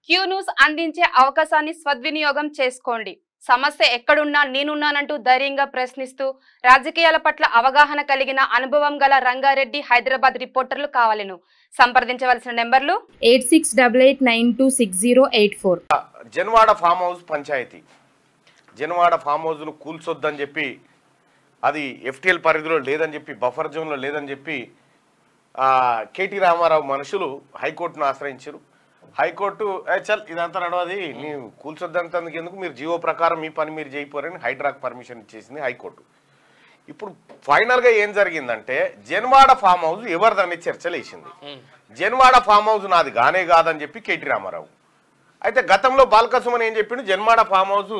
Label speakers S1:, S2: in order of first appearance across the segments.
S1: Q news అందించే అవకాశాన్ని సద్వినియోగం చేసుకోండి. సమస్య ఎక్కడున్నా నేనున్నానంటూ ధైర్యంగా ప్రశ్నిస్తూ రాజకీయాల పట్ల అవగాహన కలిగిన అనుభవం గల రంగారెడ్డి హైదరాబాద్ రిపోర్టర్లు కావాలను సంప్రదించవలసిన నెంబర్లు
S2: 8688960884.
S3: Janwada farm house panchayat Janwada farm హౌస్ను కూల్చొద్దని చెప్పి అది ఎఫ్టీఎల్ పరిధిలో లేదని చెప్పి బఫర్ జోన్లో లేదని చెప్పి కేటీ రామారావు మనుషులు హైకోర్టును ఆశ్రయించారు. హైకోర్టు చల్ ఇదంతా నడవది నీ కూల్చొద్దంతకు ఎందుకు మీరు జీవో ప్రకారం మీ పని మీరు చేయిపోరని హైడ్రాక్ పర్మిషన్ ఇచ్చేసింది హైకోర్టు. ఇప్పుడు ఫైనల్గా ఏం జరిగిందంటే జన్వాడ ఫామ్ హౌస్ ఎవరిదని చర్చలు వేసింది. జన్వాడ ఫామ్ హౌస్ నాది గానే కాదని చెప్పి కేటీ రామారావు. అయితే గతంలో బాలకసుమని ఏం చెప్పిండు, జన్వాడ ఫామ్ హౌస్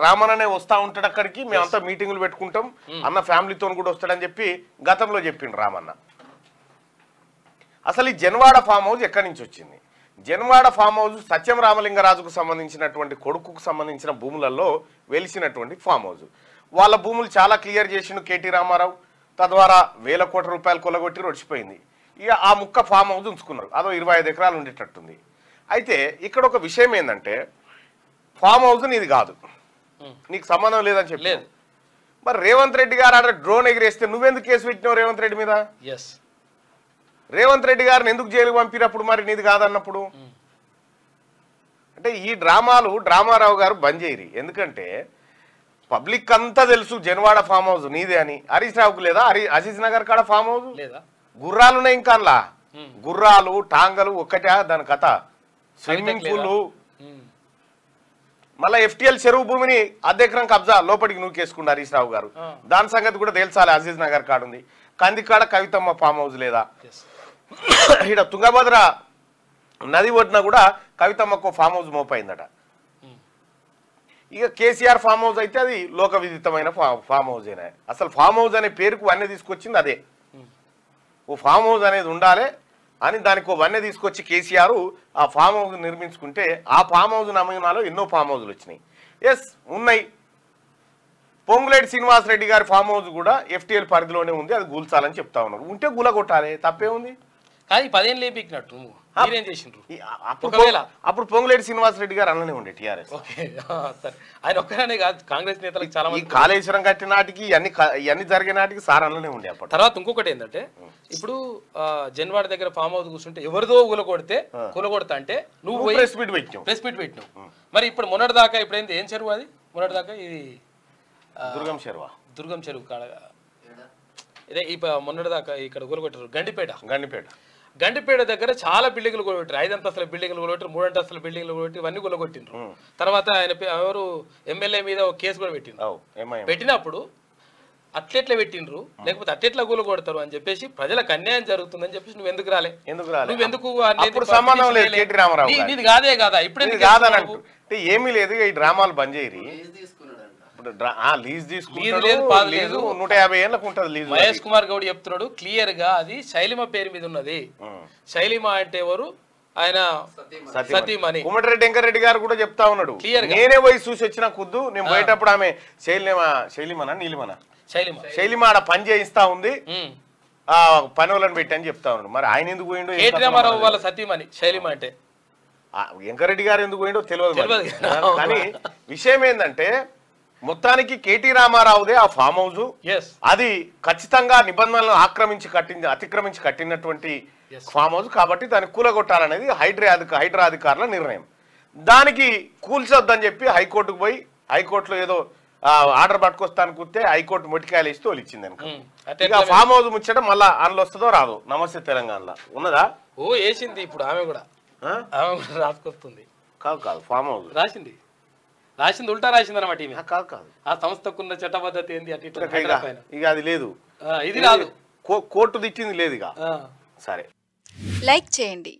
S3: రామన్ననే వస్తూ ఉంటాడు అక్కడికి, మేమంతా మీటింగులు పెట్టుకుంటాం, అన్న ఫ్యామిలీతో కూడా వస్తాడని చెప్పి గతంలో చెప్పిండు రామన్న. అసలు ఈ జన్వాడ ఫామ్ హౌస్ ఎక్కడి నుంచి వచ్చింది? జన్వాడ ఫామ్ హౌస్ సత్యం రామలింగరాజుకు సంబంధించినటువంటి కొడుకుకు సంబంధించిన భూములలో వెలిసినటువంటి ఫామ్ హౌస్. వాళ్ళ భూములు చాలా క్లియర్ చేసిండు కేటీ రామారావు. తద్వారా వేల కోట్ల రూపాయలు కొలగొట్టి రొడిచిపోయింది. ఇక ఆ ముక్క ఫామ్ హౌస్ ఉంచుకున్నారు. అదో 25 ఎకరాలు ఉండేటట్టుంది. అయితే ఇక్కడ ఒక విషయం ఏంటంటే ఫామ్ హౌస్ నీది కాదు, నీకు సంబంధం లేదని చెప్పలేదు. మరి రేవంత్ రెడ్డి గారు ఆడ డ్రోన్ ఎగిరేస్తే నువ్వెందుకు కేసు పెట్టినావు రేవంత్ రెడ్డి మీద? రేవంత్ రెడ్డి గారిని ఎందుకు జైలుకు పంపినప్పుడు మరి నీది కాదన్నప్పుడు? అంటే ఈ డ్రామారావు గారు బంద్ చేయరు. ఎందుకంటే పబ్లిక్ అంతా తెలుసు జన్వాడ ఫామ్ హౌస్ నీదే అని. హరీష్ రావుకు లేదా? అజీజ్ నగర్ కాడ ఫామ్ హౌస్ లేదా? గుర్రాలు ఉన్నాయి ఇంకా అందులో, గుర్రాలు టాంగలు ఒక్కటే దాని కథ. స్విమ్మింగ్ పూల్, మళ్ళీ ఎఫ్టీఎల్ చెరువు భూమిని అద్దెకరం కబ్జా లోపలికి నూకేసుకుండు హరీష్ రావు గారు. దాని సంగతి కూడా తెలుసాలి. అజీజ్ నగర్ కాడ ఉంది, కందికాడ కవితమ్మ ఫామ్ హౌస్ లేదా? ఇక్కడ తుంగభద్ర నది ఒడ్డున కూడా కవితమ్మకు ఫామ్ హౌస్ మోపైందట. ఇక కేసీఆర్ ఫామ్ హౌస్ అయితే అది లోక విదితమైన ఫామ్ హౌస్ అయినా. అసలు ఫామ్ హౌస్ అనే పేరుకు వన్నె తీసుకొచ్చింది అదే. ఓ ఫామ్ హౌస్ అనేది ఉండాలి అని దానికి ఓ వన్నె తీసుకొచ్చి కేసీఆర్ ఆ ఫామ్ హౌస్ నిర్మించుకుంటే ఆ ఫామ్ హౌస్ నమూనాలో ఎన్నో ఫామ్ హౌస్లు వచ్చినాయి. ఎస్ ఉన్నాయి. పొంగులేటి శ్రీనివాసరెడ్డి గారి ఫామ్ హౌస్ కూడా ఎఫ్టీఎల్ పరిధిలోనే ఉంది, అది కూల్చాలని చెప్తా ఉన్నారు. ఉంటే గులగొట్టాలి, తప్పే ఉంది.
S4: కానీ 10 ఏళ్ళు లేపినట్టు
S3: అప్పుడు పొంగులేటి శ్రీనివాసరెడ్డి గారు అన్ననే ఉండే టీఆర్ఎస్.
S4: ఆయన ఒక్కనే కాదు, కాంగ్రెస్ నేతలకు చాలా మంది
S3: కాళేశ్వరం కట్టిన నాటికి ఇవన్నీ జరిగే నాటికి సార్ అన్ననే ఉండే. అప్పుడు
S4: తర్వాత ఇంకొకటి ఏంటంటే ఇప్పుడు జన్వాడ దగ్గర ఫామ్ హౌస్ కూర్చుంటే ఎవరిదో కూలగొడతా అంటే నువ్వు
S3: ప్రెస్ మీట్
S4: పెట్టినావు. మరి ఇప్పుడు మొన్నటి దాకా ఇప్పుడు ఏంది ఏం చెరువు అది? మొన్నటి దాకా ఇది దుర్గం చెరువు కాడ ఇదే మొన్నటి దాకా ఇక్కడ కూలగొట్టారు. గండిపేట దగ్గర చాలా బిల్డింగ్లు కొలగొట్టారు. 5 అంతస్తుల బిల్డింగ్లు కొలగొట్టారు, 3 అంతస్తుల బిల్డింగ్లు కొలగొట్టి ఇవన్నీ కొలగొట్టిండ్రు. తర్వాత ఆయన ఎవరు ఎమ్మెల్యే మీద ఒక కేసు కూడా పెట్టిండ్రు. పెట్టినప్పుడు అట్లెట్లా పెట్టిండ్రు, లేకపోతే అట్లెట్లా కూలగొడతారు అని చెప్పేసి ప్రజలకు అన్యాయం జరుగుతుందని చెప్పేసి నువ్వు ఎందుకు రాలే? నువ్వెందుకు నీది కాదే కాదా? ఇప్పుడు
S3: ఏమీ లేదు. ఈ డ్రామాలు బంద్ చేయరి.
S4: మహేష్ కుమార్ గౌడ్ చెప్తున్నాడు క్లియర్ గా, అది శైలిమ పేరు మీద ఉన్నది. శైలిమ అంటే ఎవరు? ఆయన సతీమణి.
S3: కోమటిరెడ్డి వెంకరెడ్డి గారు కూడా చెప్తా ఉన్నాడు, నేనే పోయి చూసి వచ్చిన కుద్దు, నేను పోయేటప్పుడు ఆమె శైలిమ ఆడ పని చేయిస్తా ఉంది, ఆ పని వాళ్ళని పెట్టి అని చెప్తా ఉన్నాడు. మరి ఆయన ఎందుకు పోయిండో?
S4: కేటీ రామారావు వాళ్ళ సతీమణి శైలిమ అంటే.
S3: వెంకరెడ్డి గారు ఎందుకు పోయిండో తెలియదు. కానీ విషయం ఏంటంటే మొత్తానికి కేటీ రామారావుదే ఆ ఫామ్ హౌస్. అది ఖచ్చితంగా నిబంధనలను అతిక్రమించి కట్టినటువంటి ఫామ్ హౌస్ కాబట్టి దాన్ని కూలగొట్టాలనేది హైడ్రా అధికారుల నిర్ణయం. దానికి కూల్చొద్దని చెప్పి హైకోర్టుకు పోయి హైకోర్టులో ఏదో ఆర్డర్ పట్టుకొస్తాను కూర్తే హైకోర్టు మొట్టికాయలు వేసి తోలిచ్చింది. ఇక ఫామ్ హౌస్ ముచ్చట మళ్ళా అందులో వస్తుందో రాదు. నమస్తే తెలంగాణలో ఉన్నదా?
S4: వేసింది ఇప్పుడు ఆమె కూడా రాసుకొస్తుంది.
S3: కాదు ఫామ్ హౌస్
S4: రాసింది ఉల్టా రాసింది అనమాట.
S3: కాదు
S4: ఆ సంస్థకున్న చట్టబద్ధత ఏంది అటు
S3: ఇక అది లేదు,
S4: ఇది రాదు.
S3: కోర్టు తిట్టింది లేదు. ఇక సరే
S1: లైక్ చేయండి,